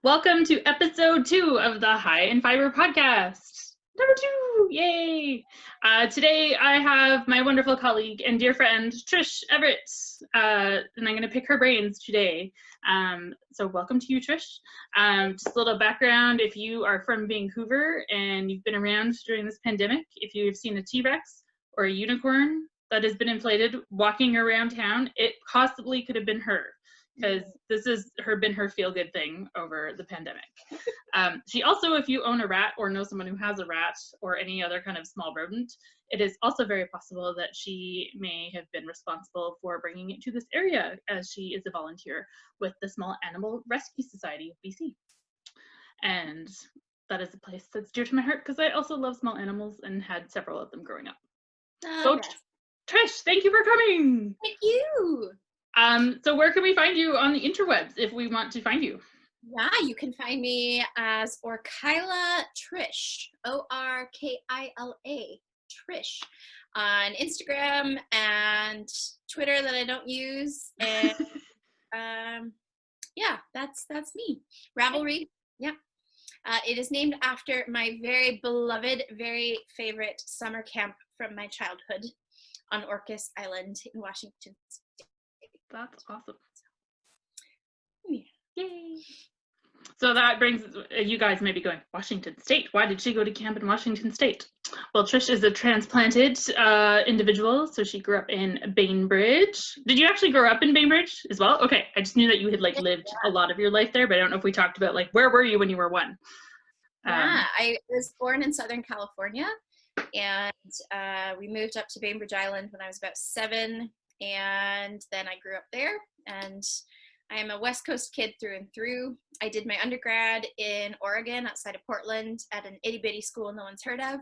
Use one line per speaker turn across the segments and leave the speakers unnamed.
Welcome to episode 2 of the High in Fibre podcast. Number 2, yay! Today I have my wonderful colleague and dear friend, Trish Everett, and I'm going to pick her brains today. So welcome to you, Trish. Just a little background, if you are from Vancouver and you've been around during this pandemic, if you've seen a T-Rex or a unicorn that has been inflated walking around town, it possibly could have been her, because this has been her feel-good thing over the pandemic. She also, if you own a rat or know someone who has a rat or any other kind of small rodent, it is also very possible that she may have been responsible for bringing it to this area, as she is a volunteer with the Small Animal Rescue Society of BC. And that is a place that's dear to my heart because I also love small animals and had several of them growing up. So, Trish, thank you for coming.
Thank you.
So where can we find you on the interwebs if we want to find you?
Yeah, you can find me as Orkila Trish, O-R-K-I-L-A, Trish, on Instagram and Twitter that I don't use. And yeah, that's me. Ravelry, yeah. It is named after my very beloved, very favorite summer camp from my childhood on Orcas Island in Washington State.
That's awesome.
Yeah.
Yay. So that brings, you guys may be going, Washington State? Why did she go to camp in Washington State? Well, Trish is a transplanted individual, so she grew up in Bainbridge. Did you actually grow up in Bainbridge as well? Okay, I just knew that you had lived a lot of your life there, but I don't know if we talked about where were you when you were 1?
Yeah, I was born in Southern California, and we moved up to Bainbridge Island when I was about 7. And then I grew up there, and I am a West Coast kid through and through. I did my undergrad in Oregon outside of Portland at an itty-bitty school no one's heard of.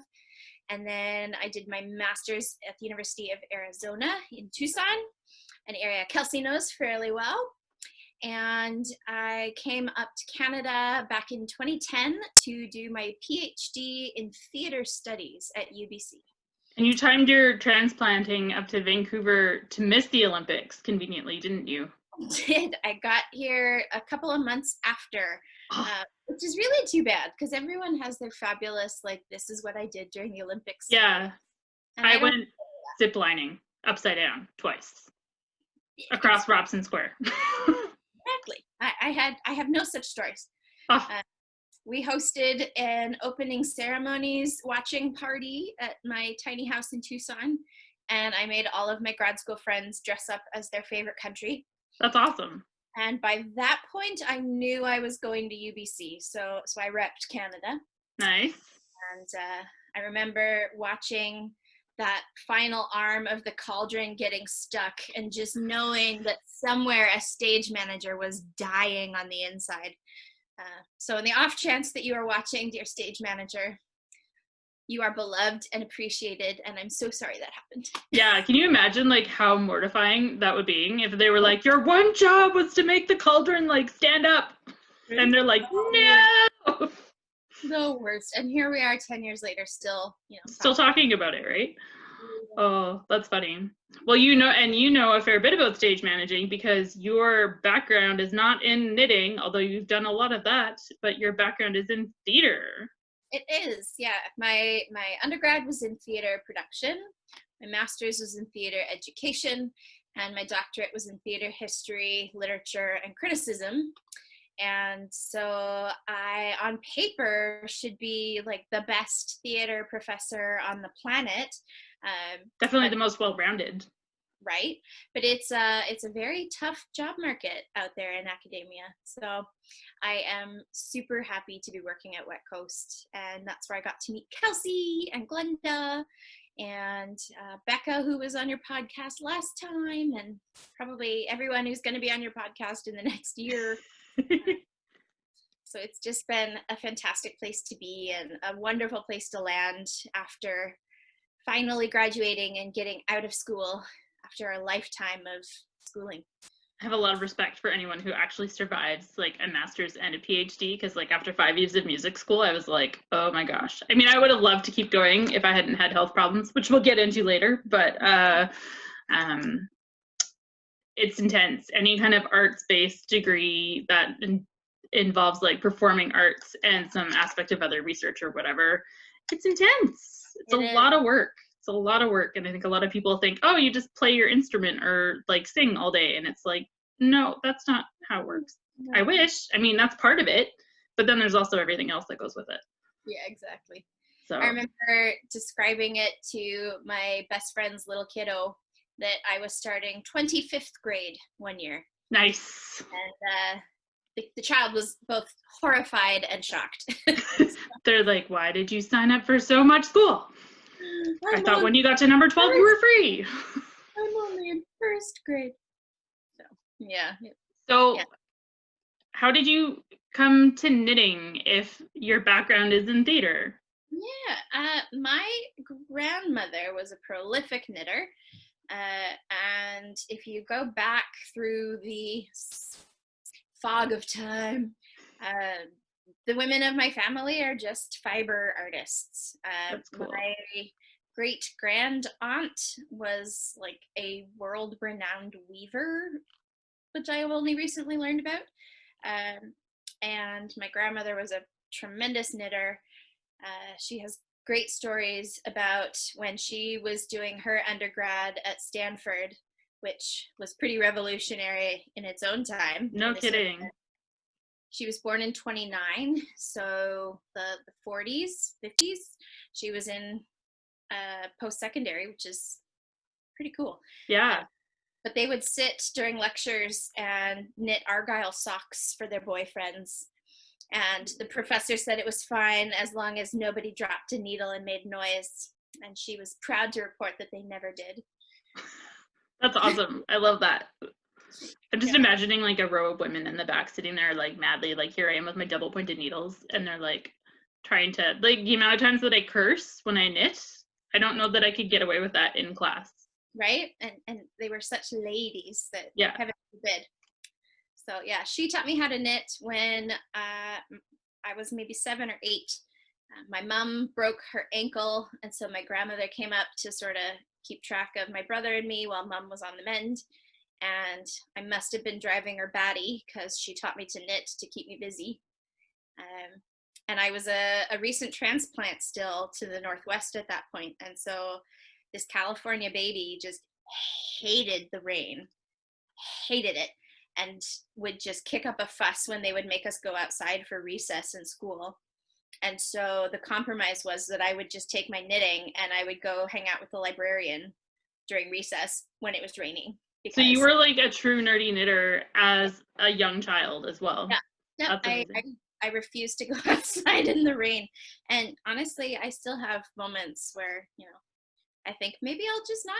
And then I did my master's at the University of Arizona in Tucson, an area Kelsey knows fairly well. And I came up to Canada back in 2010 to do my PhD in theater studies at UBC.
And you timed your transplanting up to Vancouver to miss the Olympics conveniently, didn't you?
I did. I got here a couple of months after, which is really too bad because everyone has their fabulous, this is what I did during the Olympics.
Yeah. I went ziplining upside down twice across Robson Square.
Exactly. I have no such stories.
Oh.
We hosted an opening ceremonies watching party at my tiny house in Tucson, and I made all of my grad school friends dress up as their favorite country.
That's awesome.
And by that point, I knew I was going to UBC, so I repped Canada.
Nice.
And I remember watching that final arm of the cauldron getting stuck and just knowing that somewhere a stage manager was dying on the inside. So in the off chance that you are watching, dear stage manager, you are beloved and appreciated, and I'm so sorry that happened.
Yeah, can you imagine how mortifying that would be if they were like, your one job was to make the cauldron stand up, and they're like, no!
The worst. And here we are 10 years later still,
still talking about it, right? Oh, that's funny. Well, you know a fair bit about stage managing because your background is not in knitting, although you've done a lot of that, but your background is in theater.
It is, yeah. My undergrad was in theater production, my master's was in theater education, and my doctorate was in theater history, literature, and criticism. And so I, on paper, should be like the best theater professor on the planet.
Definitely the most well-rounded.
Right, but it's a very tough job market out there in academia. So I am super happy to be working at Wet Coast, and that's where I got to meet Kelsey and Glenda and Becca, who was on your podcast last time, and probably everyone who's going to be on your podcast in the next year. So it's just been a fantastic place to be and a wonderful place to land after finally graduating and getting out of school after a lifetime of schooling.
I have a lot of respect for anyone who actually survives like a master's and a PhD, because like after 5 years of music school, I was like, oh my gosh. I mean, I would have loved to keep going if I hadn't had health problems, which we'll get into later, but it's intense. Any kind of arts-based degree that involves like performing arts and some aspect of other research or whatever, it's intense. It's a lot of work. It's a lot of work. And I think a lot of people think, oh, you just play your instrument or like sing all day. And it's like, no, that's not how it works. No. I wish. I mean, that's part of it. But then there's also everything else that goes with it.
Yeah, exactly.
So
I remember describing it to my best friend's little kiddo that I was starting 25th grade one year.
Nice.
And the child was both horrified and shocked.
They're like, why did you sign up for so much school? I thought when you got to number 12, you were free.
I'm only in first grade. So, yeah.
So, how did you come to knitting if your background is in theater?
Yeah, my grandmother was a prolific knitter. And if you go back through the fog of time, the women of my family are just fiber artists.
That's cool.
My great grand aunt was like a world renowned weaver, which I have only recently learned about. And my grandmother was a tremendous knitter. She has great stories about when she was doing her undergrad at Stanford, which was pretty revolutionary in its own time.
No kidding.
She was born in 29, so the 40s, 50s. She was in post-secondary, which is pretty cool.
Yeah.
But they would sit during lectures and knit Argyle socks for their boyfriends. And the professor said it was fine as long as nobody dropped a needle and made noise. And she was proud to report that they never did.
That's awesome. I love that. I'm just imagining like a row of women in the back sitting there like madly, like here I am with my double pointed needles, and they're like trying to, like the amount of times that I curse when I knit, I don't know that I could get away with that in class.
Right? And they were such ladies that heaven forbid. So yeah, she taught me how to knit when I was maybe 7 or 8. My mom broke her ankle, and so my grandmother came up to sort of keep track of my brother and me while mom was on the mend. And I must have been driving her batty because she taught me to knit to keep me busy. And I was a recent transplant still to the Northwest at that point. And so this California baby just hated the rain, hated it, and would just kick up a fuss when they would make us go outside for recess in school. And so the compromise was that I would just take my knitting and I would go hang out with the librarian during recess when it was raining.
So you were like a true nerdy knitter as a young child as well.
Yeah, I refused to go outside in the rain. And honestly, I still have moments where, I think maybe I'll just not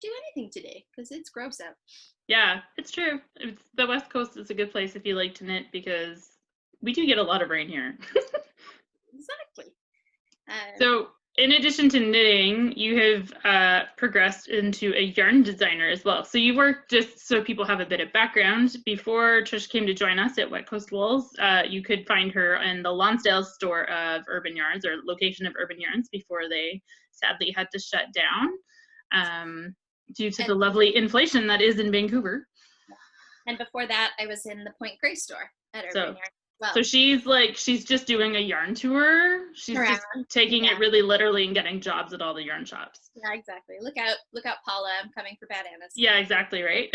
do anything today because it's gross out.
Yeah, it's true. The West Coast is a good place if you like to knit because we do get a lot of rain here.
Exactly.
So in addition to knitting, you have progressed into a yarn designer as well. So you work, just so people have a bit of background, before Trish came to join us at Wet Coast Wools, you could find her in the Lonsdale store of Urban Yarns, or location of Urban Yarns, before they sadly had to shut down due to the lovely inflation that is in Vancouver.
And before that, I was in the Point Grey store at Urban Yarns. well.
So she's just doing a yarn tour. She's
Around.
just taking it really literally and getting jobs at all the yarn shops.
Yeah, exactly. Look out, Paula. I'm coming for Bad Anna's.
Yeah, exactly, right?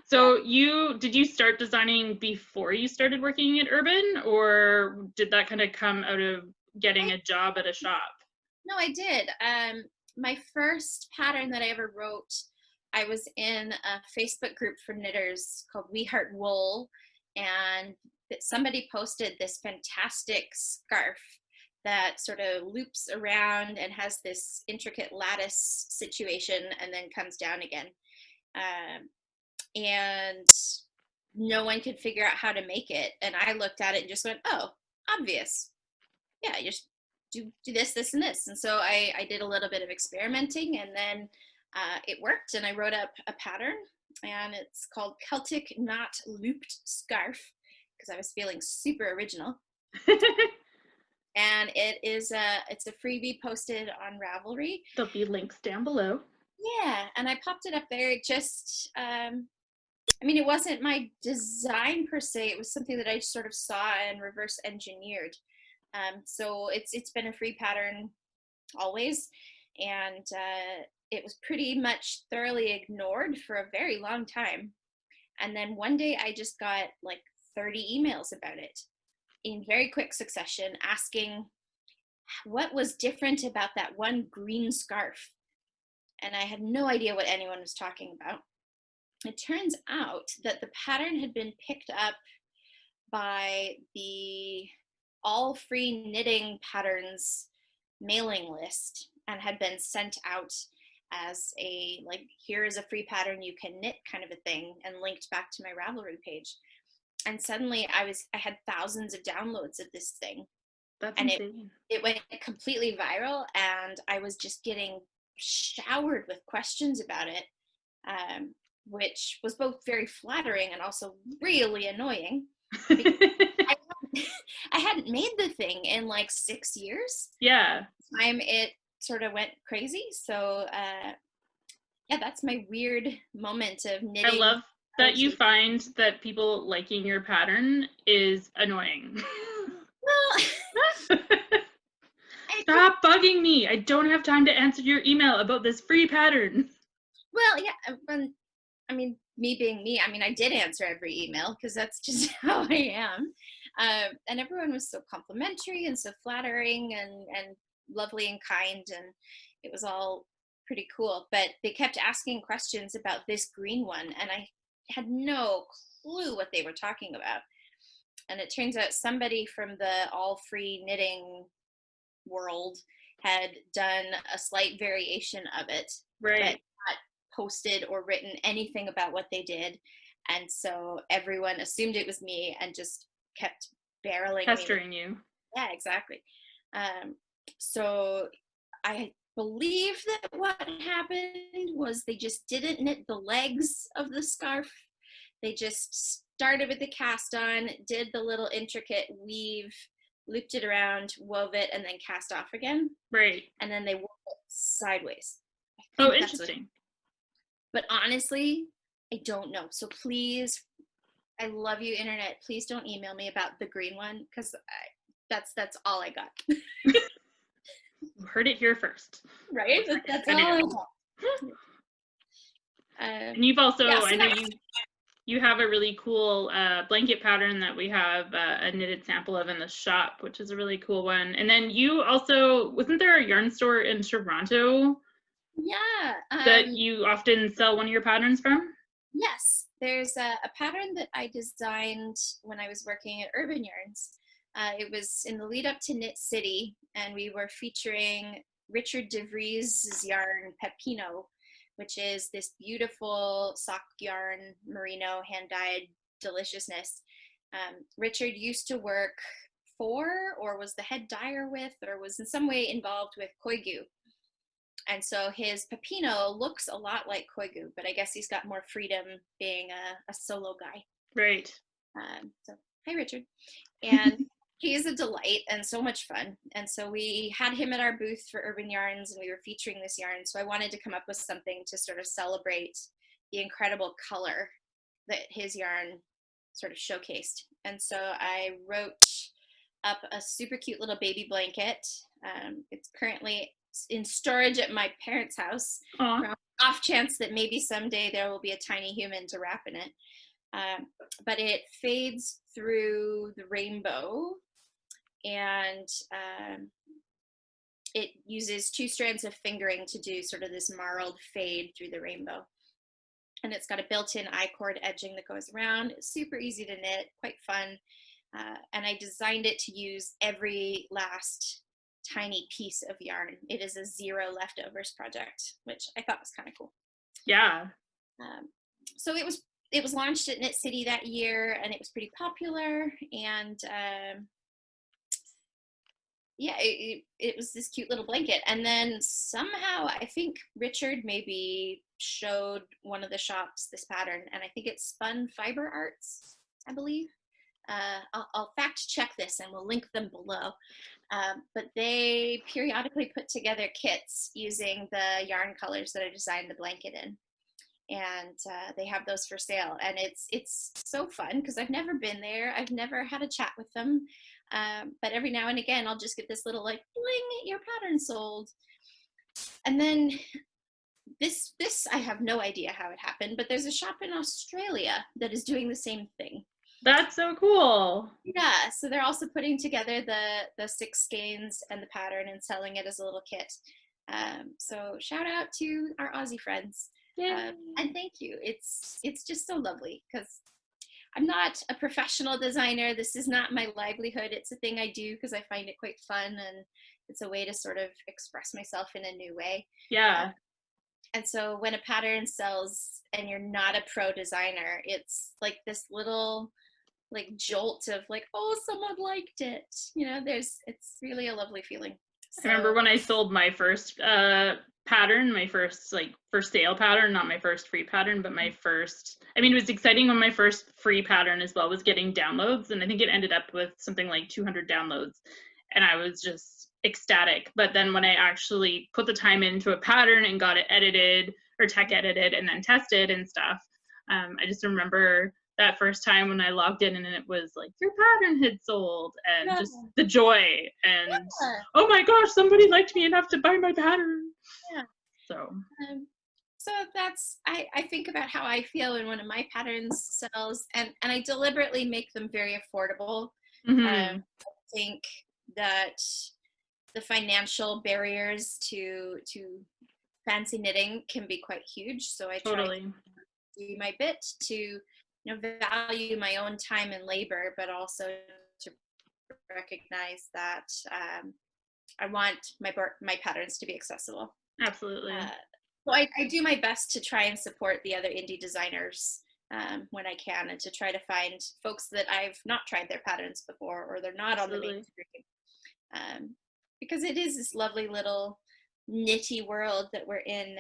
So did you start designing before you started working at Urban, or did that kind of come out of getting a job at a shop?
No, I did. My first pattern that I ever wrote, I was in a Facebook group for knitters called We Heart Wool, and somebody posted this fantastic scarf that sort of loops around and has this intricate lattice situation and then comes down again. And no one could figure out how to make it. And I looked at it and just went, oh, obvious. Yeah, you just do this, and this. And so I did a little bit of experimenting, and then it worked, and I wrote up a pattern, and it's called Celtic Knot Looped Scarf, because I was feeling super original. And it's a freebie posted on Ravelry.
There'll be links down below.
Yeah, and I popped it up there. It just, it wasn't my design per se. It was something that I sort of saw and reverse engineered. So it's been a free pattern always, and it was pretty much thoroughly ignored for a very long time. And then one day I just got like 30 emails about it in very quick succession, asking what was different about that one green scarf. And I had no idea what anyone was talking about. It turns out that the pattern had been picked up by the All Free Knitting Patterns mailing list and had been sent out as a, like, here is a free pattern you can knit kind of a thing, and linked back to my Ravelry page. And suddenly I had thousands of downloads of this thing.
That's
and
insane.
It went completely viral, and I was just getting showered with questions about it, which was both very flattering and also really annoying. I hadn't made the thing in like 6 years.
Yeah.
Time it sort of went crazy. So that's my weird moment of knitting.
I love that you find that people liking your pattern is annoying.
Well,
stop bugging me. I don't have time to answer your email about this free pattern.
Well, yeah, me being me, I did answer every email because that's just how I am. And everyone was so complimentary and so flattering and lovely and kind, and it was all pretty cool. But they kept asking questions about this green one, and I had no clue what they were talking about. And it turns out somebody from the All Free Knitting world had done a slight variation of it,
right,
but not posted or written anything about what they did. And so everyone assumed it was me and just kept
pestering you.
Yeah, exactly. So I believe that what happened was they just didn't knit the legs of the scarf. They just started with the cast on, did the little intricate weave, looped it around, wove it, and then cast off again.
Right.
And then they wove it sideways.
Oh, interesting.
But honestly, I don't know. So please, I love you, internet. Please don't email me about the green one, because that's all I got.
You heard it here first.
Right? That's all I got.
And you've also, I know you have a really cool blanket pattern that we have a knitted sample of in the shop, which is a really cool one. And then you also, wasn't there a yarn store in Toronto?
Yeah.
That you often sell one of your patterns from?
Yes. There's a pattern that I designed when I was working at Urban Yarns. It was in the lead up to Knit City, and we were featuring Richard DeVries' yarn Pepino, which is this beautiful sock yarn, merino, hand-dyed deliciousness. Richard used to work for, or was the head dyer with, or was in some way involved with Koigu. And so his Pepino looks a lot like Koigu, but I guess he's got more freedom being a solo guy.
Right.
So, hi, Richard. And he's a delight and so much fun. And so we had him at our booth for Urban Yarns, and we were featuring this yarn. So I wanted to come up with something to sort of celebrate the incredible color that his yarn sort of showcased. And so I wrote up a super cute little baby blanket. It's currently in storage at my parents' house,
Aw.
off chance that maybe someday there will be a tiny human to wrap in it. But it fades through the rainbow, and it uses 2 strands of fingering to do sort of this marled fade through the rainbow. And it's got a built-in I-cord edging that goes around. It's super easy to knit, quite fun. And I designed it to use every last tiny piece of yarn. It is a 0 leftovers project, which I thought was kind of cool.
Yeah.
So it was launched at Knit City that year, and it was pretty popular. And yeah, it was this cute little blanket. And then somehow I think Richard maybe showed one of the shops this pattern, and I think it's Spun Fiber Arts, I believe. I'll fact check this and we'll link them below. But they periodically put together kits using the yarn colors that I designed the blanket in. And they have those for sale, and it's so fun because I've never been there. I've never had a chat with them, but every now and again I'll just get this little like bling, your pattern sold. And then this I have no idea how it happened, but there's a shop in Australia that is doing the same thing.
That's so cool.
Yeah, so they're also putting together the 6 skeins and the pattern and selling it as a little kit. So shout out to our Aussie friends. And thank you. It's just so lovely because I'm not a professional designer. This is not my livelihood. It's a thing I do because I find it quite fun, and it's a way to sort of express myself in a new way.
Yeah.
And so when a pattern sells and you're not a pro designer, it's like this little like jolt of like, oh, someone liked it. You know, it's really a lovely feeling.
So, I remember when I sold my first pattern, my first like for sale pattern, not my first free pattern, but my first, I mean, it was exciting when my first free pattern as well was getting downloads, and I think it ended up with something like 200 downloads, and I was just ecstatic. But then when I actually put the time into a pattern and got it edited or tech edited and then tested and stuff, I just remember that first time when I logged in and it was like, your pattern had sold, and just the joy and oh my gosh, somebody liked me enough to buy my pattern.
Yeah.
So
that's, I think about how I feel when one of my patterns sells, and I deliberately make them very affordable. I think that the financial barriers to fancy knitting can be quite huge. So I try to do my bit to value my own time and labor, but also to recognize that I want my patterns to be accessible.
Absolutely.
So I do my best to try and support the other indie designers when I can, and to try to find folks that I've not tried their patterns before, or they're not on the mainstream. Because it is this lovely little knitty world that we're in,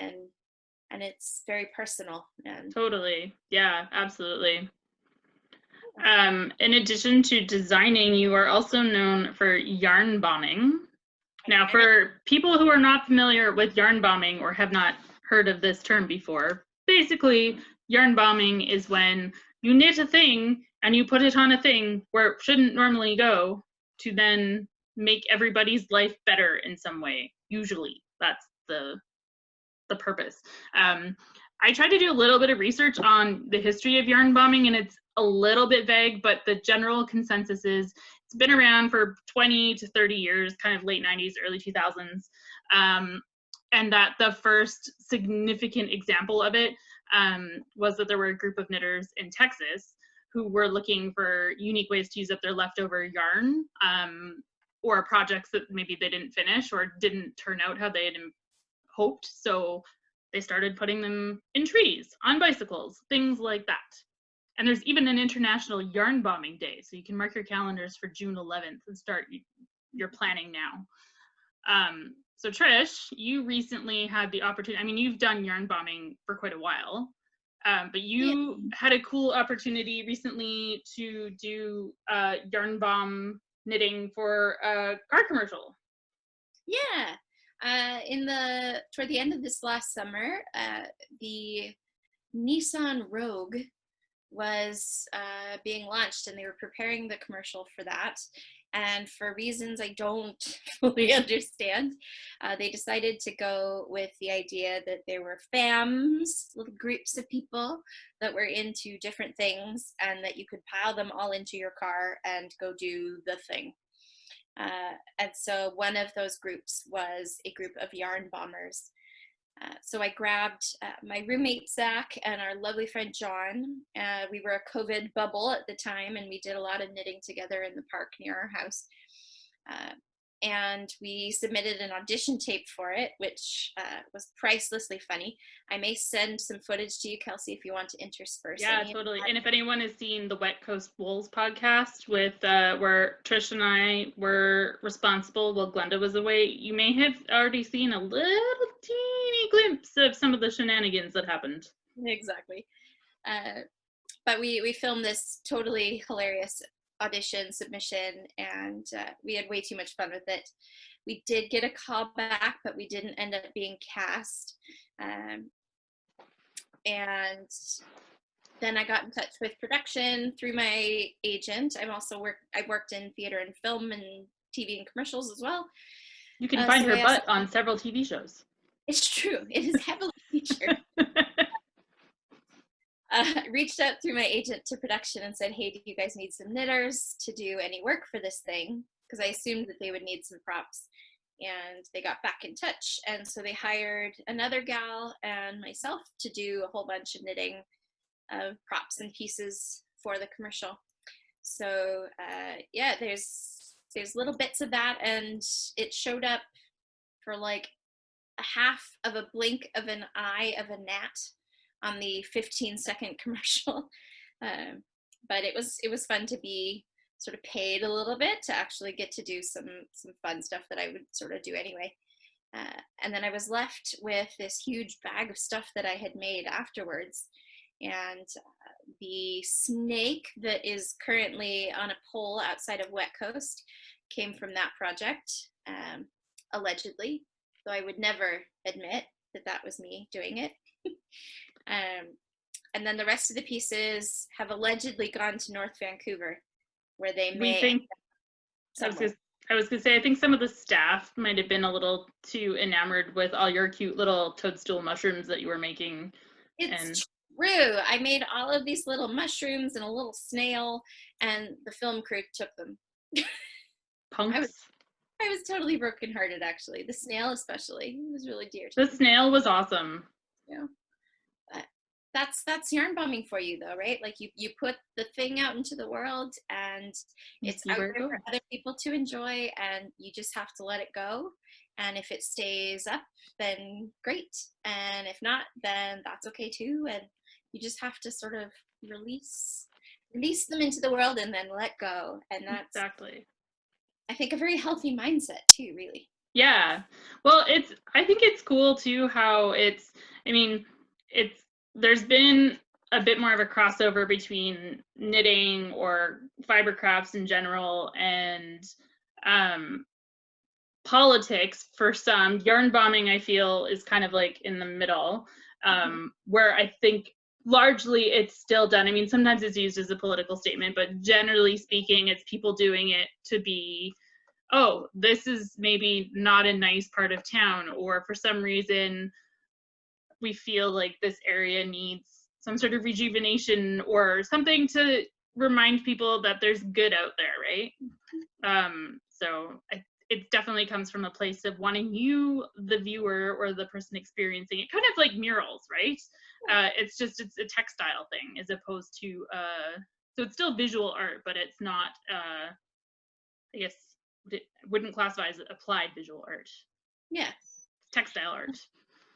and it's very personal. And
totally. Yeah, absolutely. In addition to designing, you are also known for yarn bombing. Now, for people who are not familiar with yarn bombing or have not heard of this term before, basically, yarn bombing is when you knit a thing and you put it on a thing where it shouldn't normally go to then make everybody's life better in some way. Usually, that's the purpose. I tried to do a little bit of research on the history of yarn bombing, and it's a little bit vague, but the general consensus is it's been around for 20 to 30 years, kind of late 90s, early 2000s, and that the first significant example of it was that there were a group of knitters in Texas who were looking for unique ways to use up their leftover yarn, or projects that maybe they didn't finish or didn't turn out how they had hoped. So they started putting them in trees, on bicycles, things like that. And there's even an International Yarn Bombing Day, so you can mark your calendars for June 11th and start your planning now. So Trish, you recently had the opportunity, I mean, you've done yarn bombing for quite a while, but you had a cool opportunity recently to do yarn bomb knitting for a car commercial.
Yeah. Toward the end of this last summer, the Nissan Rogue was being launched, and they were preparing the commercial for that. And for reasons I don't fully understand, they decided to go with the idea that there were FAMs, little groups of people that were into different things, and that you could pile them all into your car and go do the thing. And so one of those groups was a group of yarn bombers. So I grabbed my roommate Zach and our lovely friend John. We were a COVID bubble at the time, and we did a lot of knitting together in the park near our house. And we submitted an audition tape for it, which was pricelessly funny. I may send some footage to you, Kelsey, if you want to intersperse.
Yeah, totally. And if anyone has seen the Wet Coast Wolves podcast with where Trish and I were responsible while Glenda was away, you may have already seen a little teeny glimpse of some of the shenanigans that happened.
Exactly. But we filmed this totally hilarious audition submission, and we had way too much fun with it. We did get a call back, but we didn't end up being cast. And then I got in touch with production through my agent. I worked in theater and film and TV and commercials as well.
You can find her butt on several TV shows.
It's true. It is heavily featured. Reached out through my agent to production and said, hey, do you guys need some knitters to do any work for this thing? Because I assumed that they would need some props. And they got back in touch. And so they hired another gal and myself to do a whole bunch of knitting of props and pieces for the commercial. So yeah, there's little bits of that, and it showed up for like a half of a blink of an eye of a gnat on the 15-second commercial. But it was fun to be sort of paid a little bit to actually get to do some fun stuff that I would sort of do anyway. And then I was left with this huge bag of stuff that I had made afterwards. And the snake that is currently on a pole outside of Wet Coast came from that project, allegedly, though I would never admit that that was me doing it. And then the rest of the pieces have allegedly gone to North Vancouver, where they may.
I was gonna say, I think some of the staff might have been a little too enamored with all your cute little toadstool mushrooms that you were making.
It's true. I made all of these little mushrooms and a little snail, and the film crew took them.
Punks.
I was totally brokenhearted, actually. The snail, especially, it was really dear to
me. The snail was awesome.
Yeah. That's yarn bombing for you, though, right? Like you put the thing out into the world, and it's out there for other people to enjoy, and you just have to let it go. And if it stays up, then great. And if not, then that's okay too. And you just have to sort of release them into the world and then let go. And that's
exactly,
I think, a very healthy mindset too, really.
Yeah. Well, I think it's cool too how there's been a bit more of a crossover between knitting or fiber crafts in general and politics for some. Yarn bombing, I feel, is kind of like in the middle, where I think largely it's still done. I mean, sometimes it's used as a political statement, but generally speaking, it's people doing it to be, oh, this is maybe not a nice part of town, or for some reason we feel like this area needs some sort of rejuvenation or something to remind people that there's good out there, right? So it definitely comes from a place of wanting you, the viewer or the person experiencing it, kind of like murals, right? It's a textile thing as opposed to, so it's still visual art, but it's not, I guess, wouldn't classify as applied visual art.
Yeah.
Textile art.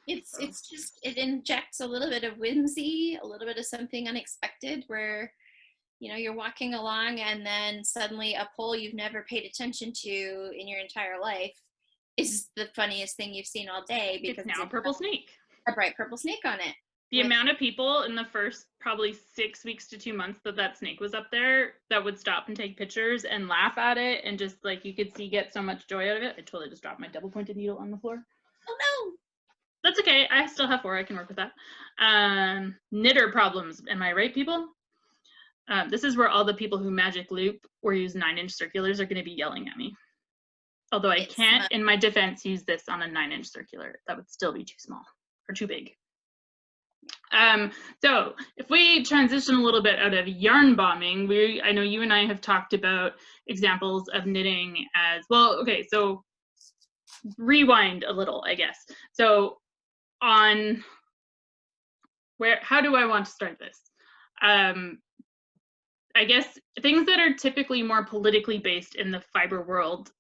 It's just, it injects a little bit of whimsy, a little bit of something unexpected, where, you know, you're walking along and then suddenly a pole you've never paid attention to in your entire life is the funniest thing you've seen all day, because
it's now a purple snake.
A bright purple snake on it.
The amount of people in the first probably 6 weeks to 2 months that snake was up there that would stop and take pictures and laugh at it, and just like you could see get so much joy out of it. I totally just dropped my double pointed needle on the floor.
Oh no!
That's okay. I still have 4. I can work with that. Knitter problems. Am I right, people? This is where all the people who magic loop or use 9-inch circulars are going to be yelling at me. Although I can't, in my defense, use this on a 9-inch circular. That would still be too small or too big. So if we transition a little bit out of yarn bombing, I know you and I have talked about examples of knitting as well. Okay, so rewind a little, I guess. So how do I want to start this? I guess things that are typically more politically based in the fiber world,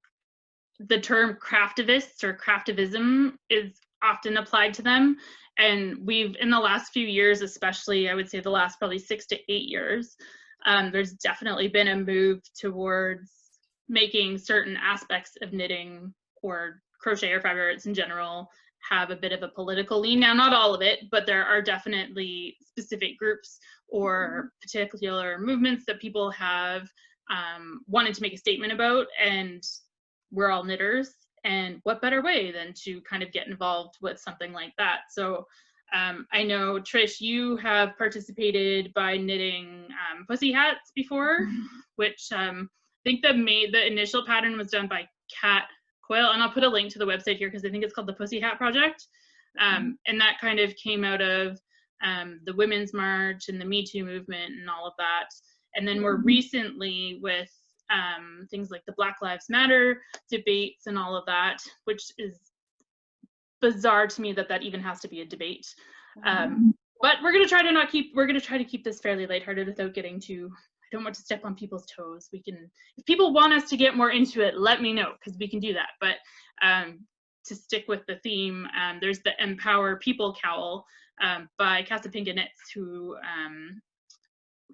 the term craftivists or craftivism is often applied to them. And we've, in the last few years, especially, I would say the last probably 6 to 8 years, there's definitely been a move towards making certain aspects of knitting or crochet or fiber arts in general have a bit of a political lean. Now, not all of it, but there are definitely specific groups or particular movements that people have wanted to make a statement about, and we're all knitters, and what better way than to kind of get involved with something like that. So I know, Trish, you have participated by knitting pussy hats before, which I think the initial pattern was done by Kat Coyle, and I'll put a link to the website here because I think it's called the Pussy Hat Project. And that kind of came out of the Women's March and the Me Too movement and all of that. And then more recently with things like the Black Lives Matter debates and all of that, which is bizarre to me that even has to be a debate. But we're going to try to keep this fairly lighthearted without getting too, I don't want to step on people's toes. We can, if people want us to get more into it, let me know, because we can do that. But to stick with the theme, there's the Empower People cowl by Casapinga Knits,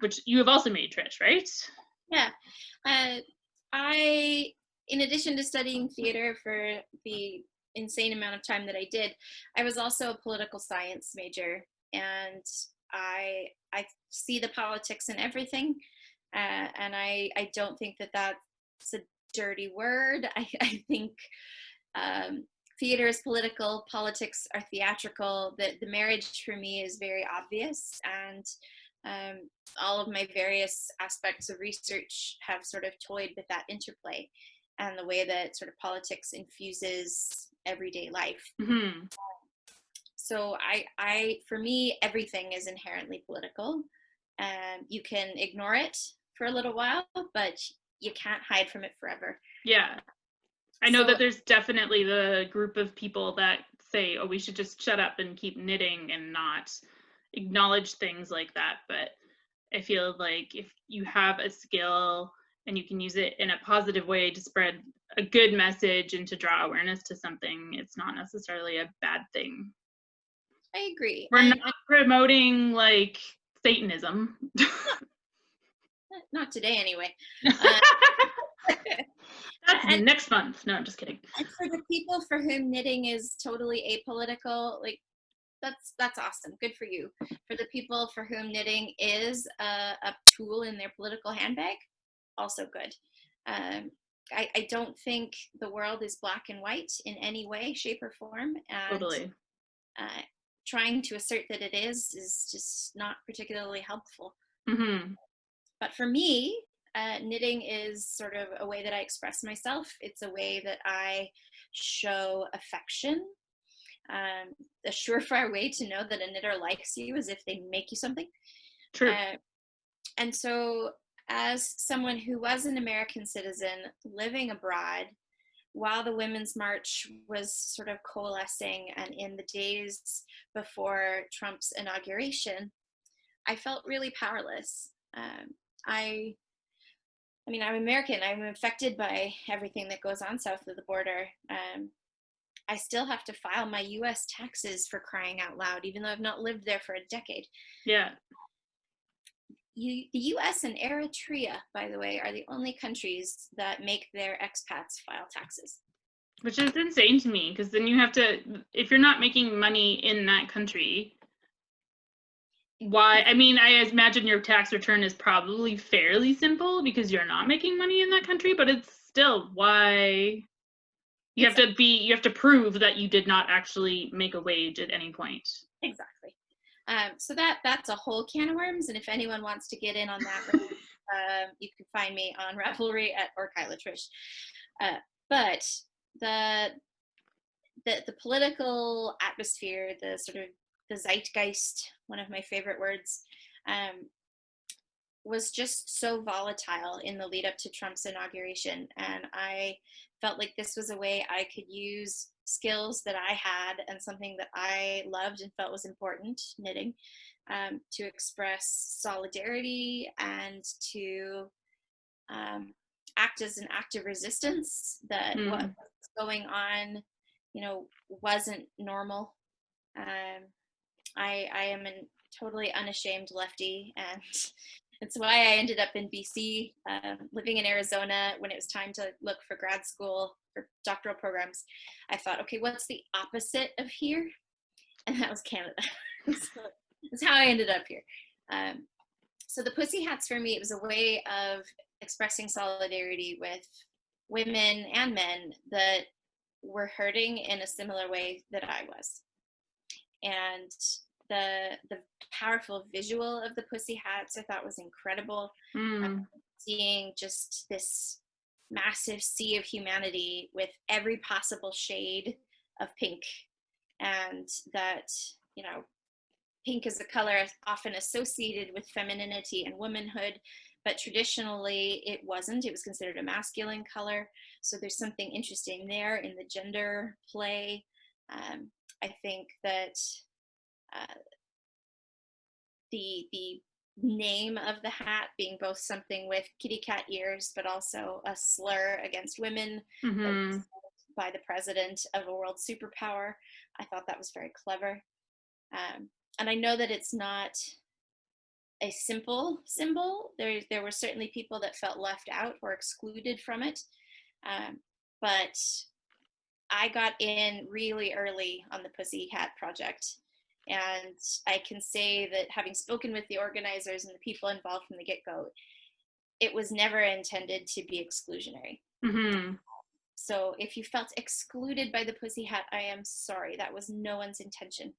which you have also made, Trish, right?
Yeah. I, in addition to studying theater for the insane amount of time that I did, I was also a political science major, and I see the politics in everything, and I don't think that that's a dirty word. I think theater is political, politics are theatrical. The marriage for me is very obvious, and all of my various aspects of research have sort of toyed with that interplay and the way that sort of politics infuses everyday life. So for me, everything is inherently political. You can ignore it for a little while, but you can't hide from it forever.
Yeah. I know that there's definitely the group of people that say, oh, we should just shut up and keep knitting and not acknowledge things like that. But I feel like if you have a skill and you can use it in a positive way to spread a good message and to draw awareness to something, it's not necessarily a bad thing.
I agree.
We're not promoting like Satanism.
Not today, anyway.
That's next month. No, I'm just kidding.
And for the people for whom knitting is totally apolitical, like that's awesome. Good for you. For the people for whom knitting is a tool in their political handbag, also good. I don't think the world is black and white in any way, shape, or form. And,
totally.
Trying to assert that it is just not particularly helpful. But for me, knitting is sort of a way that I express myself. It's a way that I show affection. A surefire way to know that a knitter likes you is if they make you something.
True.
And so as someone who was an American citizen living abroad while the Women's March was sort of coalescing and in the days before Trump's inauguration, I felt really powerless. I mean, I'm American. I'm affected by everything that goes on south of the border. I still have to file my U.S. taxes, for crying out loud, even though I've not lived there for a decade.
Yeah.
The U.S. and Eritrea, by the way, are the only countries that make their expats file taxes.
Which is insane to me, because then you have to, if you're not making money in that country, why? I mean, I imagine your tax return is probably fairly simple because you're not making money in that country, but it's still why you have to prove that you did not actually make a wage at any point.
Exactly. So that's a whole can of worms, and if anyone wants to get in on that, you can find me on Ravelry or Kyla Trish. But the political atmosphere, the sort of the zeitgeist, one of my favorite words, was just so volatile in the lead up to Trump's inauguration. And I felt like this was a way I could use skills that I had and something that I loved and felt was important, knitting, to express solidarity and to act as an act of resistance that what was going on, wasn't normal. I am a totally unashamed lefty, and it's why I ended up in BC, living in Arizona. When it was time to look for grad school or doctoral programs, I thought, okay, what's the opposite of here? And that was Canada. So that's how I ended up here. So the Pussy Hats for me, it was a way of expressing solidarity with women and men that were hurting in a similar way that I was. And the powerful visual of the Pussy Hats I thought was incredible. Seeing just this massive sea of humanity with every possible shade of pink, and that, pink is a color often associated with femininity and womanhood, but traditionally it wasn't. It was considered a masculine color. So there's something interesting there in the gender play. I think that the name of the hat being both something with kitty cat ears, but also a slur against women by the president of a world superpower. I thought that was very clever. And I know that it's not a simple symbol. There were certainly people that felt left out or excluded from it. But I got in really early on the Pussy Hat project. And I can say that, having spoken with the organizers and the people involved from the get-go, it was never intended to be exclusionary. So if you felt excluded by the Pussy Hat, I am sorry. That was no one's intention.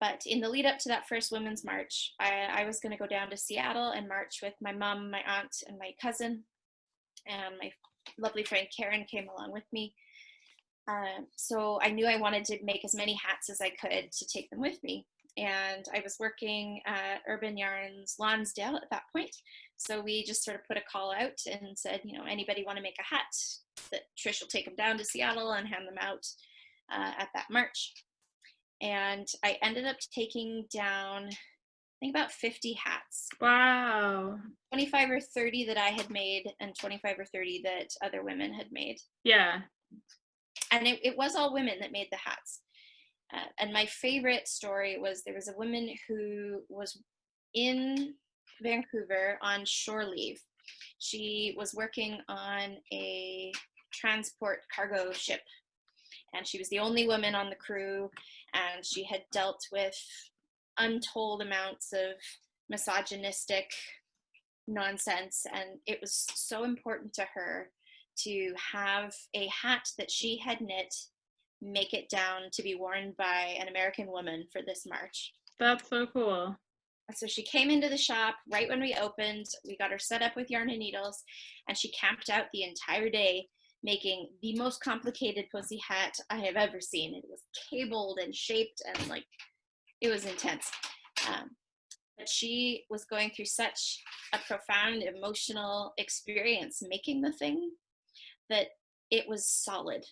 But in the lead up to that first Women's March, I was going to go down to Seattle and march with my mom, my aunt, and my cousin. And my lovely friend Karen came along with me. So I knew I wanted to make as many hats as I could to take them with me. And I was working at Urban Yarns Lonsdale at that point. So we just sort of put a call out and said, anybody want to make a hat, that Trish will take them down to Seattle and hand them out at that march. And I ended up taking down, I think, about 50 hats.
Wow.
25 or 30 that I had made, and 25 or 30 that other women had made.
Yeah.
And it was all women that made the hats. And my favorite story was, there was a woman who was in Vancouver on shore leave. She was working on a transport cargo ship, and she was the only woman on the crew, and she had dealt with untold amounts of misogynistic nonsense, and it was so important to her to have a hat that she had knit make it down to be worn by an American woman for this march.
That's so cool.
So she came into the shop right when we opened. We got her set up with yarn and needles, and she camped out the entire day making the most complicated pussy hat I have ever seen. It was cabled and shaped, and it was intense. But she was going through such a profound emotional experience making the thing that it was solid.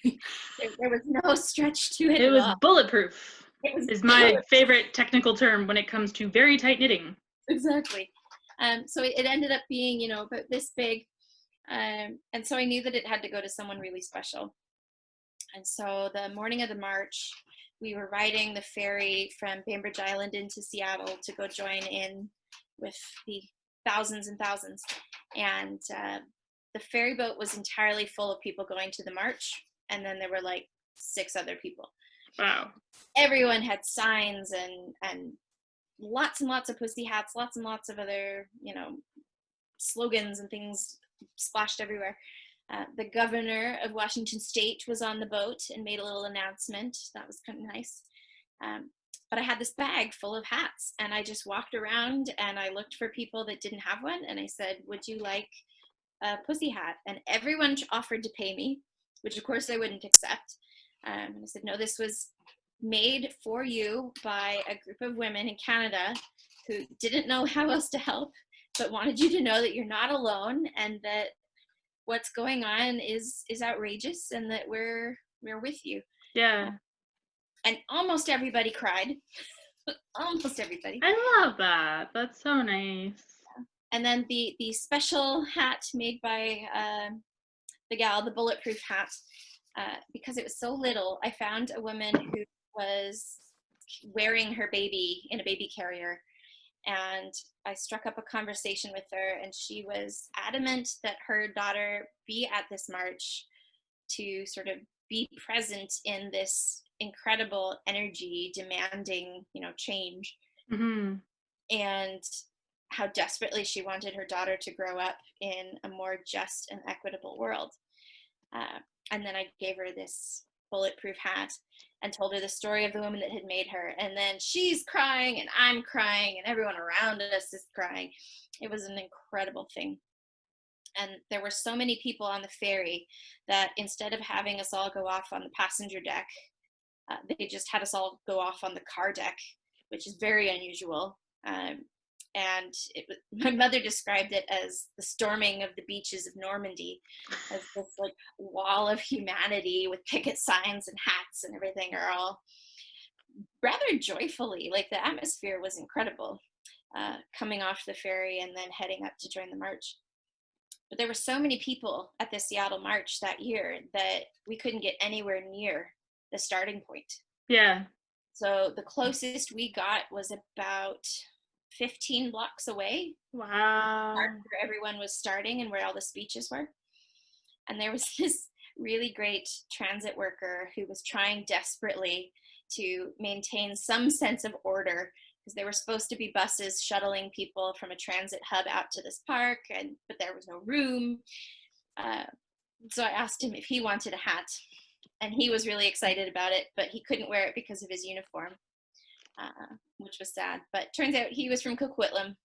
there was no stretch to it.
It was bulletproof. Is my favorite technical term when it comes to very tight knitting.
Exactly. So it ended up being, about this big. And so I knew that it had to go to someone really special. And so the morning of the march, we were riding the ferry from Bainbridge Island into Seattle to go join in with the thousands and thousands. And the ferry boat was entirely full of people going to the march. And then there were 6 other people.
Wow.
Everyone had signs and lots and lots of pussy hats, lots and lots of other, slogans and things splashed everywhere. The governor of Washington State was on the boat and made a little announcement. That was kind of nice. but I had this bag full of hats, and I just walked around and I looked for people that didn't have one, and I said, would you like a pussy hat? And everyone offered to pay me, which of course I wouldn't accept. And I said, no, this was made for you by a group of women in Canada who didn't know how else to help, but wanted you to know that you're not alone, and that what's going on is outrageous, and that we're with you.
Yeah.
And almost everybody cried. Almost everybody.
I love that. That's so nice.
And then the special hat made by the gal, the bulletproof hat, because it was so little, I found a woman who was wearing her baby in a baby carrier, and I struck up a conversation with her, and she was adamant that her daughter be at this march to sort of be present in this incredible energy demanding, change.
Mm-hmm.
And how desperately she wanted her daughter to grow up in a more just and equitable world. And then I gave her this bulletproof hat and told her the story of the woman that had made her. And then she's crying and I'm crying and everyone around us is crying. It was an incredible thing. And there were so many people on the ferry that instead of having us all go off on the passenger deck, they just had us all go off on the car deck, which is very unusual. And my mother described it as the storming of the beaches of Normandy, as this like wall of humanity with picket signs and hats and everything are all rather joyfully, like the atmosphere was incredible, coming off the ferry and then heading up to join the march. But there were so many people at the Seattle March that year that we couldn't get anywhere near the starting point.
Yeah.
So the closest we got was about 15 blocks away.
Wow.
Where everyone was starting and where all the speeches were. And there was this really great transit worker who was trying desperately to maintain some sense of order, because there were supposed to be buses shuttling people from a transit hub out to this park, but there was no room. So I asked him if he wanted a hat, and he was really excited about it, but he couldn't wear it because of his uniform, which was sad. But turns out he was from Coquitlam,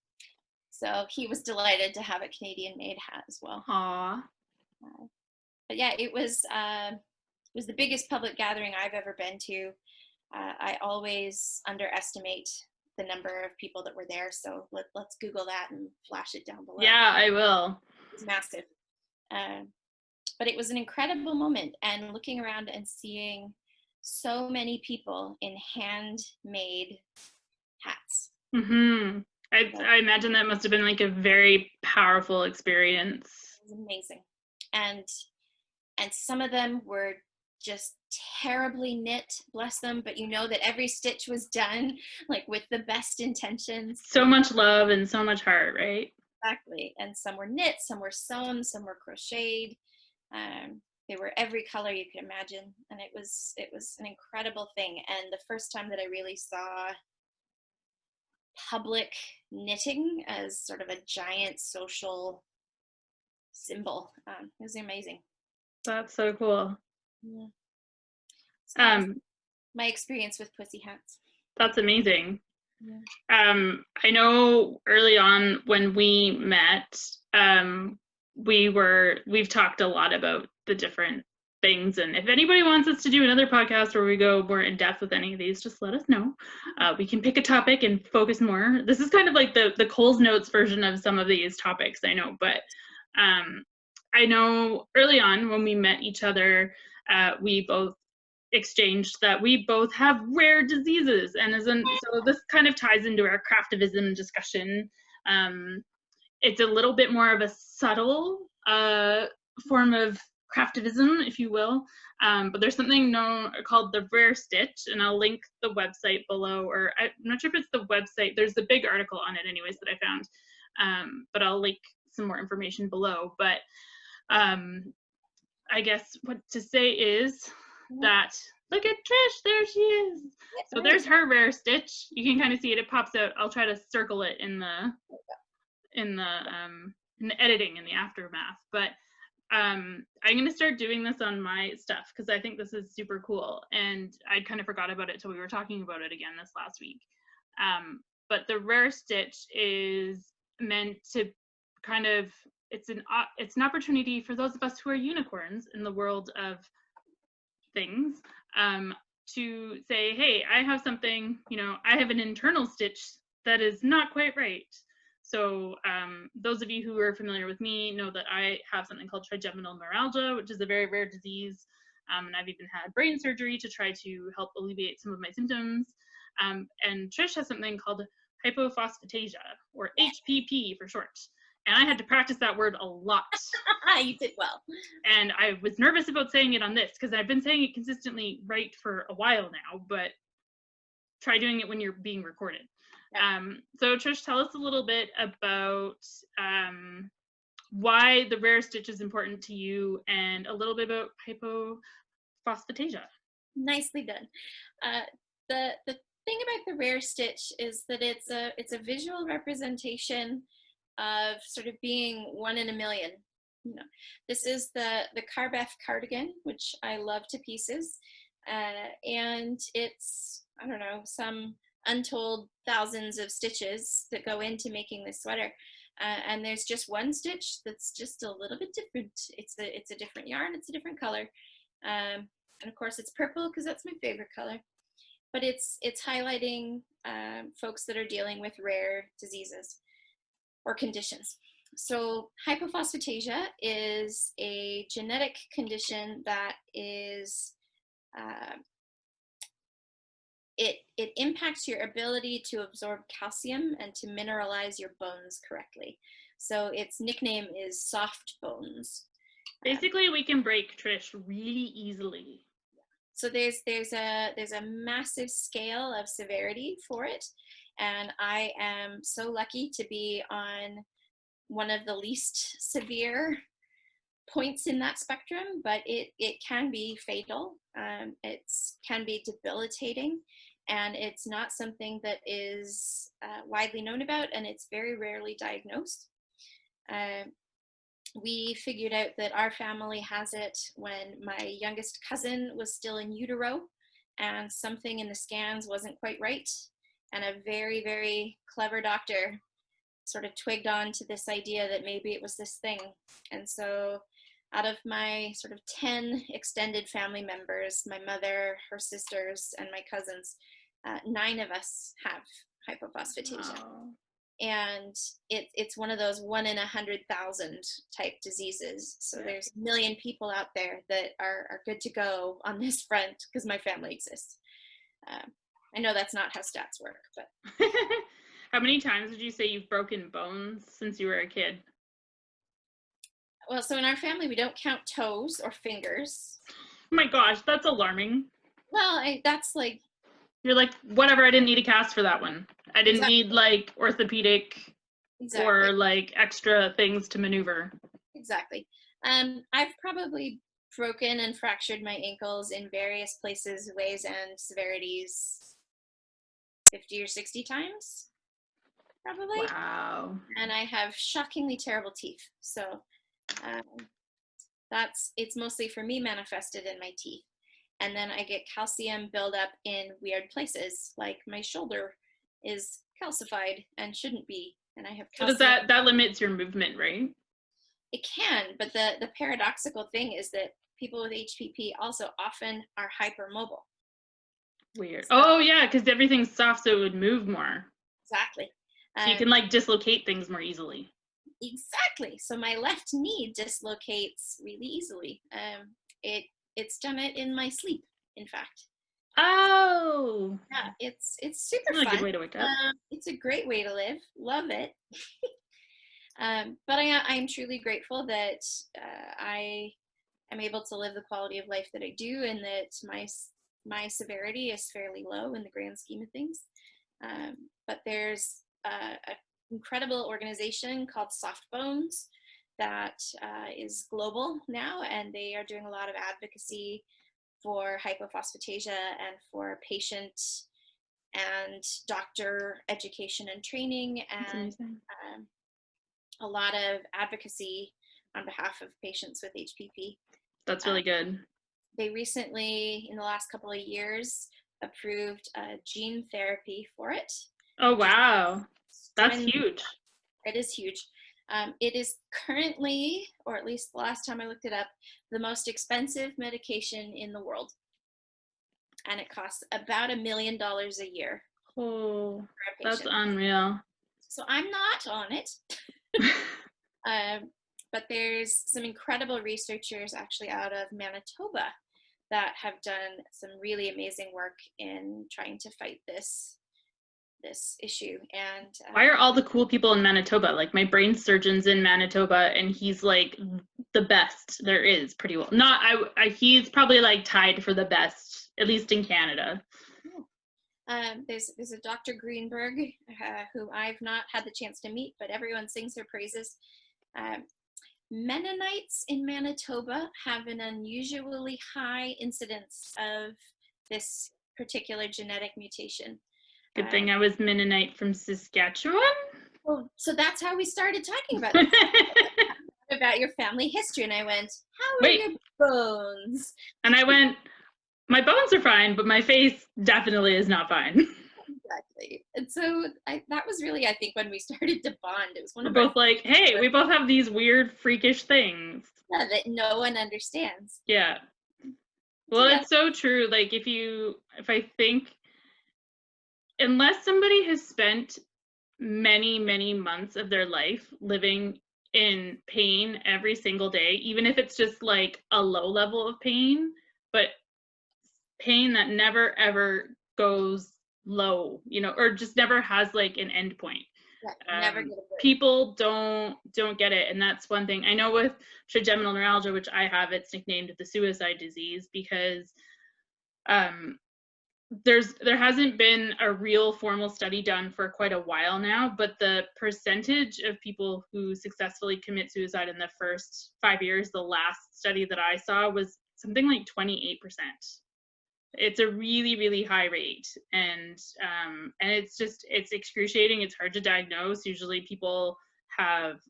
so he was delighted to have a Canadian-made hat as well.
Aww.
But yeah, it was the biggest public gathering I've ever been to. I always underestimate the number of people that were there, so let's Google that and flash it down below.
Yeah, I will.
It was massive. But it was an incredible moment, and looking around and seeing so many people in handmade hats.
Mm-hmm. I imagine that must have been like a very powerful experience.
It was amazing. And some of them were just terribly knit, bless them, but you know that every stitch was done like with the best intentions.
So much love and so much heart, right?
Exactly. And some were knit, some were sewn, some were crocheted. They were every color you could imagine, and it was an incredible thing. And the first time that I really saw public knitting as sort of a giant social symbol, it was amazing.
That's so cool.
Yeah. So my experience with pussy hats.
That's amazing.
Yeah.
I know early on when we met, we've talked a lot about the different things, and if anybody wants us to do another podcast where we go more in depth with any of these, just let us know. We can pick a topic and focus more. This is kind of like the Cole's Notes version of some of these topics, I know, but I know early on when we met each other, we both exchanged that we both have rare diseases, and so this kind of ties into our craftivism discussion. It's a little bit more of a subtle form of craftivism, if you will, but there's something called the rare stitch, and I'll link the website below, or I'm not sure if it's the website. There's a big article on it anyways that I found, but I'll link some more information below. But I guess what to say is that, look at Trish, there she is. So there's her rare stitch. You can kind of see it, it pops out. I'll try to circle it in the editing, in the aftermath. But I'm going to start doing this on my stuff because I think this is super cool. And I kind of forgot about it till we were talking about it again this last week. But the rare stitch is meant to kind of, it's an opportunity for those of us who are unicorns in the world of things, to say, hey, I have something, I have an internal stitch that is not quite right. So those of you who are familiar with me know that I have something called trigeminal neuralgia, which is a very rare disease. And I've even had brain surgery to try to help alleviate some of my symptoms. And Trish has something called hypophosphatasia, or HPP for short. And I had to practice that word a lot.
You did well.
And I was nervous about saying it on this because I've been saying it consistently right for a while now, but try doing it when you're being recorded. Yeah. So Trish, tell us a little bit about why the rare stitch is important to you and a little bit about hypophosphatasia.
Nicely done. The thing about the rare stitch is that it's a visual representation of sort of being one in a million. This is the Carbeth cardigan, which I love to pieces, and it's, I don't know, some untold thousands of stitches that go into making this sweater, and there's just one stitch that's just a little bit different. It's a different yarn, it's a different color, and of course it's purple because that's my favorite color. But it's highlighting folks that are dealing with rare diseases or conditions. So hypophosphatasia is a genetic condition that is, it impacts your ability to absorb calcium and to mineralize your bones correctly. So its nickname is soft bones.
Basically, we can break Trish really easily.
So there's a massive scale of severity for it, and I am so lucky to be on one of the least severe points in that spectrum, but it can be fatal. It can be debilitating, and it's not something that is widely known about, and it's very rarely diagnosed. We figured out that our family has it when my youngest cousin was still in utero, and something in the scans wasn't quite right, and a very, very clever doctor sort of twigged on to this idea that maybe it was this thing. And so out of my sort of 10 extended family members, my mother, her sisters, and my cousins, 9 of us have hypophosphatasia. Wow. And it's one of those 1 in 100,000 type diseases. So there's a million people out there that are good to go on this front because my family exists. I know that's not how stats work, but.
How many times would you say you've broken bones since you were a kid?
Well, so in our family, we don't count toes or fingers.
Oh my gosh, that's alarming.
Well, that's like.
You're like, whatever, I didn't need a cast for that one. I didn't need like orthopedic or like extra things to maneuver.
Exactly. I've probably broken and fractured my ankles in various places, ways, and severities 50 or 60 times. Probably.
Wow.
And I have shockingly terrible teeth. So it's mostly for me manifested in my teeth. And then I get calcium buildup in weird places, like my shoulder is calcified and shouldn't be. And I have calcium.
So does that limits your movement, right?
It can, but the paradoxical thing is that people with HPP also often are hypermobile.
Weird. So, yeah, because everything's soft, so it would move more.
Exactly.
So you can like dislocate things more easily.
Exactly. So my left knee dislocates really easily. It's done it in my sleep, in fact.
Oh.
Yeah, it's super
really
fun.
Good way to wake up.
It's a great way to live. Love it. But I'm truly grateful that I am able to live the quality of life that I do, and that my severity is fairly low in the grand scheme of things. But there's an incredible organization called Soft Bones that is global now, and they are doing a lot of advocacy for hypophosphatasia and for patient and doctor education and training, and a lot of advocacy on behalf of patients with HPP.
That's really good.
They recently, in the last couple of years, approved gene therapy for it.
Oh, wow. That's huge.
It is huge. It is currently, or at least the last time I looked it up, the most expensive medication in the world. And it costs about $1 million a year.
Oh, that's unreal.
So I'm not on it. But there's some incredible researchers actually out of Manitoba that have done some really amazing work in trying to fight this issue. And
why are all the cool people in Manitoba? Like, my brain surgeon's in Manitoba, and he's like the best there is, pretty well. Not he's probably like tied for the best, at least in Canada.
There's a Dr. Greenberg who I've not had the chance to meet, but everyone sings her praises. Mennonites in Manitoba have an unusually high incidence of this particular genetic mutation.
Good thing I was Mennonite from Saskatchewan.
Well, so that's how we started talking about it. About your family history, and I went, "How are your bones?"
And I went, "My bones are fine, but my face definitely is not fine."
Exactly. And so that was really, I think, when we started to bond. It was one of
both like, hey, we both have these weird, freakish things.
Yeah, that no one understands.
Yeah. Well, it's so true. Like, if I think, unless somebody has spent many, many months of their life living in pain every single day, even if it's just like a low level of pain, but pain that never ever goes low, or just never has like an end point.
Never get
people don't get it, and that's one thing. I know with trigeminal neuralgia, which I have, it's nicknamed the suicide disease because there hasn't been a real formal study done for quite a while now, but the percentage of people who successfully commit suicide in the first 5 years, the last study that I saw, was something like 28%. It's a really, really high rate, and it's excruciating. It's hard to diagnose. Usually people have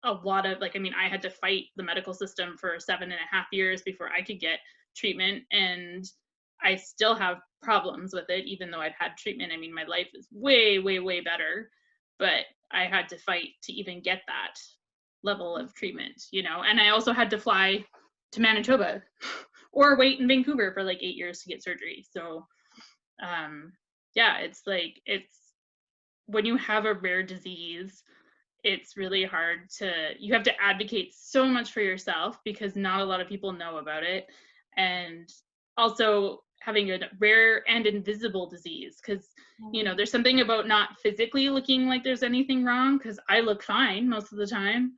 a lot of, like, I had to fight the medical system for 7.5 years before I could get treatment, and I still have problems with it, even though I've had treatment. My life is way, way, way better, but I had to fight to even get that level of treatment, and I also had to fly to Manitoba or wait in Vancouver for like 8 years to get surgery. So it's when you have a rare disease, it's really hard you have to advocate so much for yourself because not a lot of people know about it. And also having a rare and invisible disease, because there's something about not physically looking like there's anything wrong, because I look fine most of the time.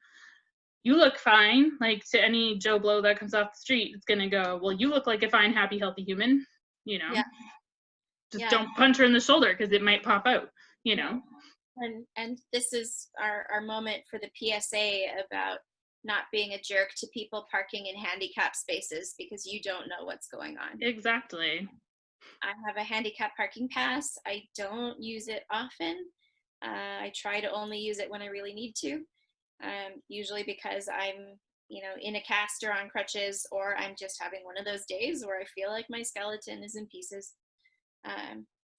You look fine. Like, to any Joe Blow that comes off the street, it's gonna go, well, you look like a fine, happy, healthy human, just don't punch her in the shoulder because it might pop out,
And this is our moment for the PSA about not being a jerk to people parking in handicap spaces because you don't know what's going on.
Exactly.
I have a handicap parking pass. I don't use it often. I try to only use it when I really need to. Usually because I'm, in a cast or on crutches, or I'm just having one of those days where I feel like my skeleton is in pieces.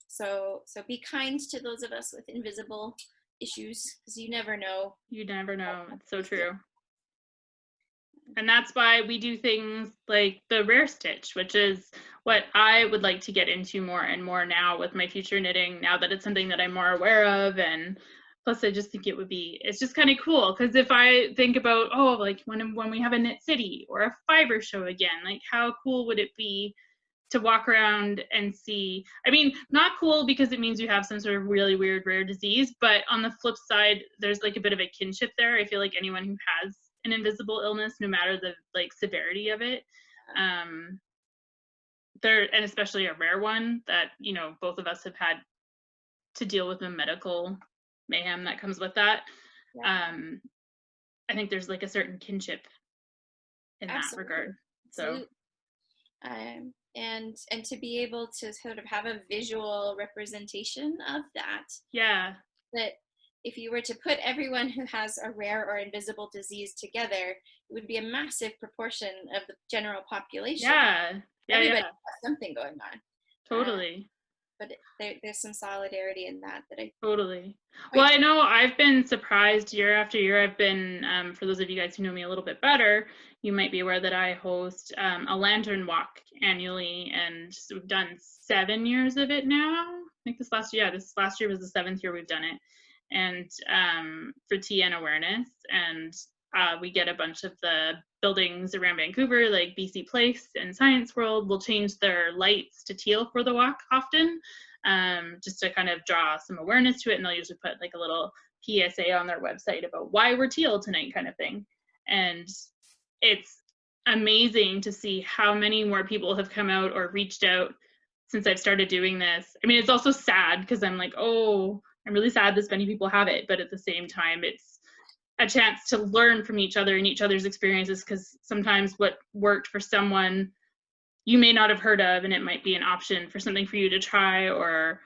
So be kind to those of us with invisible issues, because you never know.
You never know. It's so true. And that's why we do things like the rare stitch, which is what I would like to get into more and more now with my future knitting, now that it's something that I'm more aware of. And plus, I just think it's just kind of cool, because if I think about, like when we have a Knit City or a Fibre show again, like how cool would it be to walk around and see, not cool because it means you have some sort of really weird rare disease, but on the flip side, there's like a bit of a kinship there. I feel like anyone who has an invisible illness, no matter the like severity of it, and especially a rare one that, both of us have had to deal with the medical mayhem that comes with that. I think there's like a certain kinship in that regard. So
and to be able to sort of have a visual representation of that.
Yeah.
That if you were to put everyone who has a rare or invisible disease together, it would be a massive proportion of the general population. Everybody has something going on.
Totally.
But there's some solidarity in that I
totally. Well, I know I've been surprised year after year. I've been, for those of you guys who know me a little bit better, you might be aware that I host a lantern walk annually, and we've done 7 years of it now. I think this last year was the 7th year we've done it, and for TN awareness. And we get a bunch of the buildings around Vancouver, like BC Place and Science World, will change their lights to teal for the walk often, just to kind of draw some awareness to it. And they'll usually put like a little PSA on their website about why we're teal tonight, kind of thing. And it's amazing to see how many more people have come out or reached out since I've started doing this. I mean, it's also sad because I'm like, oh, I'm really sad this many people have it, but at the same time, it's a chance to learn from each other and each other's experiences, because sometimes what worked for someone you may not have heard of, and it might be an option for something for you to try, or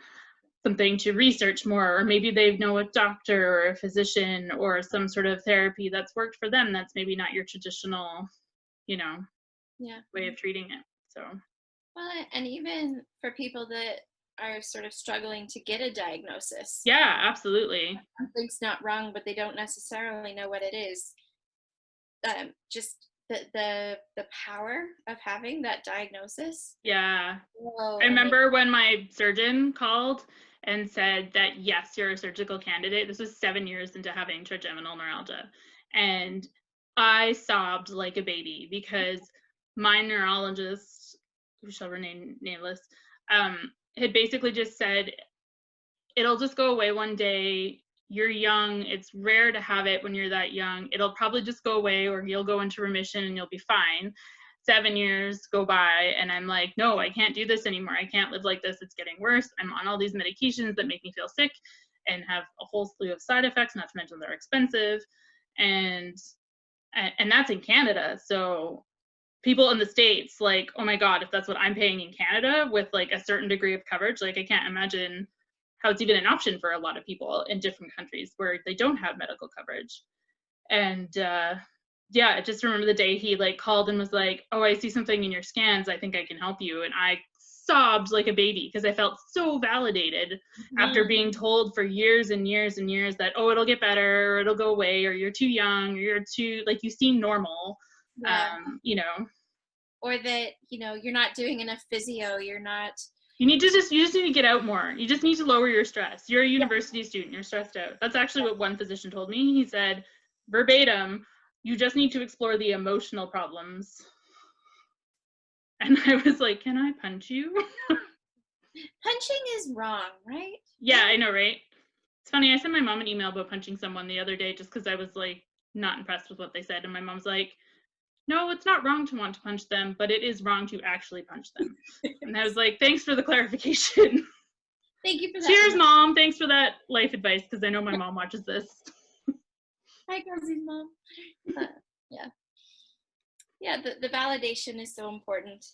something to research more, or maybe they know a doctor or a physician or some sort of therapy that's worked for them that's maybe not your traditional, way of treating it. So,
well, and even for people that are sort of struggling to get a diagnosis.
Yeah, absolutely.
Something's not wrong, but they don't necessarily know what it is. Just the power of having that diagnosis.
Yeah. I remember when my surgeon called and said that, yes, you're a surgical candidate. This was 7 years into having trigeminal neuralgia. And I sobbed like a baby, because my neurologist, who shall remain nameless, had basically just said, it'll just go away one day. You're young. It's rare to have it when you're that young. It'll probably just go away, or you'll go into remission and you'll be fine. 7 years go by, and I'm like, no, I can't do this anymore. I can't live like this. It's getting worse. I'm on all these medications that make me feel sick and have a whole slew of side effects, not to mention they're expensive. And that's in Canada. So people in the States, like, oh my God, if that's what I'm paying in Canada with like a certain degree of coverage, like I can't imagine how it's even an option for a lot of people in different countries where they don't have medical coverage. And yeah, I just remember the day he like called and was like, oh, I see something in your scans. I think I can help you. And I sobbed like a baby, because I felt so validated after being told for years and years and years that, oh, it'll get better, or it'll go away, or you're too young, or you're too, like, you seem normal.
Or that, you're not doing enough physio, you're not.
You just need to get out more. You just need to lower your stress. You're a university student, you're stressed out. That's actually what one physician told me. He said, verbatim, you just need to explore the emotional problems. And I was like, can I punch you?
Punching is wrong, right?
Yeah, I know, right? It's funny, I sent my mom an email about punching someone the other day just because I was like not impressed with what they said. And my mom's like, no, it's not wrong to want to punch them, but it is wrong to actually punch them. And I was like, thanks for the clarification.
Thank you for that.
Cheers, Mom. Thanks for that life advice, because I know my mom watches this.
Hi, Kelsey's mom. Yeah, the validation is so important.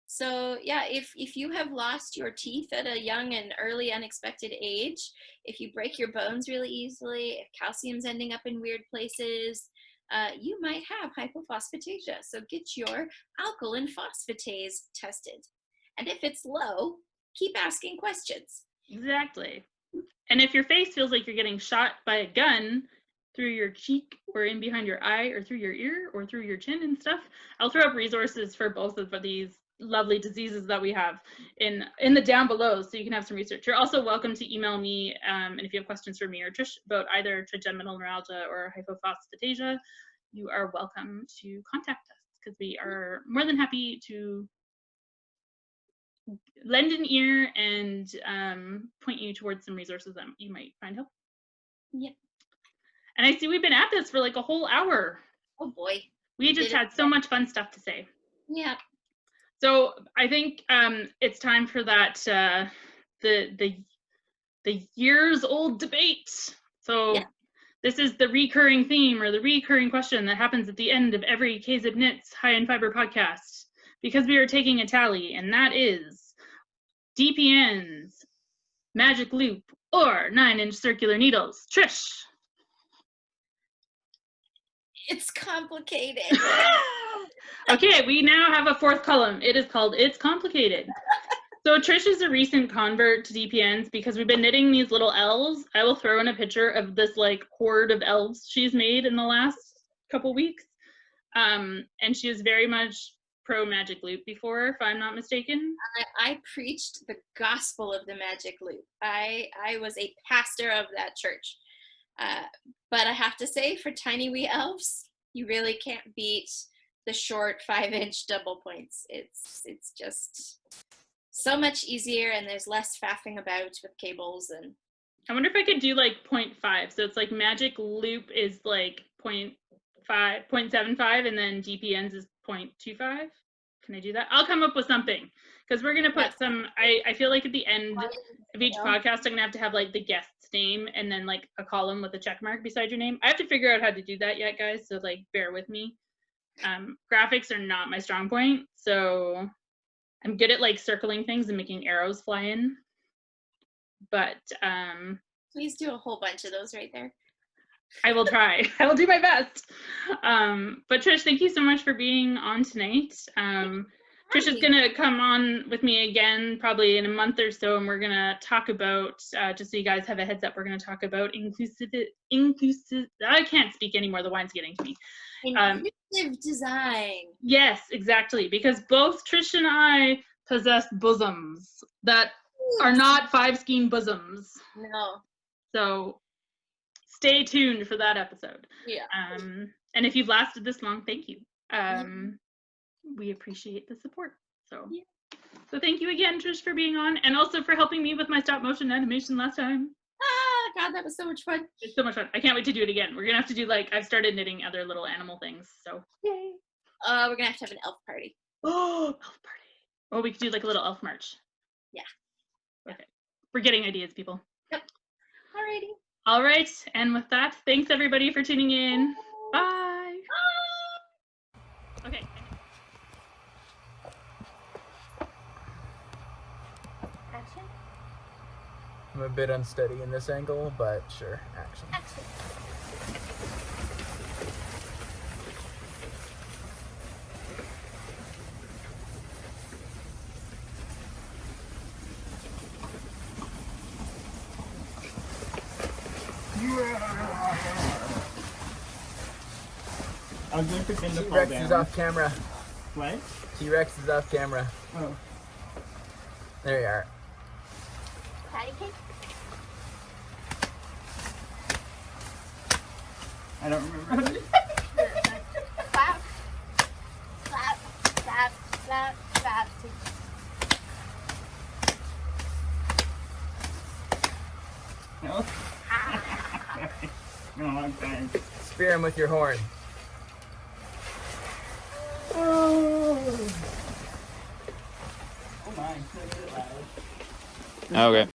So yeah, if you have lost your teeth at a young and early unexpected age, if you break your bones really easily, if calcium's ending up in weird places, you might have hypophosphatasia. So get your alkaline phosphatase tested. And if it's low, keep asking questions.
Exactly. And if your face feels like you're getting shot by a gun through your cheek, or in behind your eye, or through your ear, or through your chin and stuff, I'll throw up resources for both of these lovely diseases that we have in the down below, so you can have some research. You're also welcome to email me, and if you have questions for me or Trish about either trigeminal neuralgia or hypophosphatasia, you are welcome to contact us, because we are more than happy to lend an ear and point you towards some resources that you might find helpful.
Yeah.
And I see we've been at this for like a whole hour.
Oh boy.
We just had so much fun stuff to say.
Yeah.
So I think it's time for that the years old debate. So this is the recurring theme, or the recurring question that happens at the end of every KZ Knits High in Fiber podcast, because we are taking a tally, and that is DPN's magic loop or 9-inch circular needles? Trish.
It's complicated.
Okay, we now have a fourth column. It is called It's Complicated. So Trish is a recent convert to DPNs because we've been knitting these little elves. I will throw in a picture of this like horde of elves she's made in the last couple weeks. And she is very much pro magic loop before, if I'm not mistaken.
I preached the gospel of the magic loop. I was a pastor of that church. But I have to say, for tiny wee elves, you really can't beat the short 5-inch double points. It's just so much easier, and there's less faffing about with cables. And
I wonder if I could do like 0.5. So it's like magic loop is like 0.75, and then DPNs is 0.25. Can I do that? I'll come up with something, because we're gonna put some. I feel like at the end of each podcast, I'm gonna have to have like the guest's name and then like a column with a check mark beside your name. I have to figure out how to do that yet, guys. So like, bear with me. Graphics are not my strong point, so I'm good at like circling things and making arrows fly in. But
please do a whole bunch of those right there.
I will try. I will do my best. But Trish, thank you so much for being on tonight. Trish is gonna come on with me again probably in a month or so, and we're gonna talk about, just so you guys have a heads up, we're gonna talk about inclusive, I can't speak anymore, the wine's getting to me.
Inclusive design.
Yes, exactly, because both Trish and I possess bosoms that are not 5-skein bosoms.
No.
So stay tuned for that episode.
Yeah.
And if you've lasted this long, thank you. We appreciate the support. So thank you again, Trish, for being on, and also for helping me with my stop motion animation last time.
God, that was so much fun.
It's so much fun. I can't wait to do it again. We're gonna have to do like, I've started knitting other little animal things, so yay.
We're gonna have to have an elf party.
Oh, elf party. Oh, we could do like a little elf march.
Yeah.
Okay. We're getting ideas, people.
Yep. Alrighty.
All right, and with that, thanks everybody for tuning in. Bye. Bye. Okay.
Action.
I'm a bit unsteady in this angle, but sure, action.
Action.
I was going to pretend to fall
T-Rex
down.
is off camera.
What?
T-Rex is off camera.
Oh.
There you are.
Patty cake.
I don't remember.
Clap. Clap. Clap. Clap. Clap.
No? Been a long time.
Spear him with your horn.
Oh my.
Okay.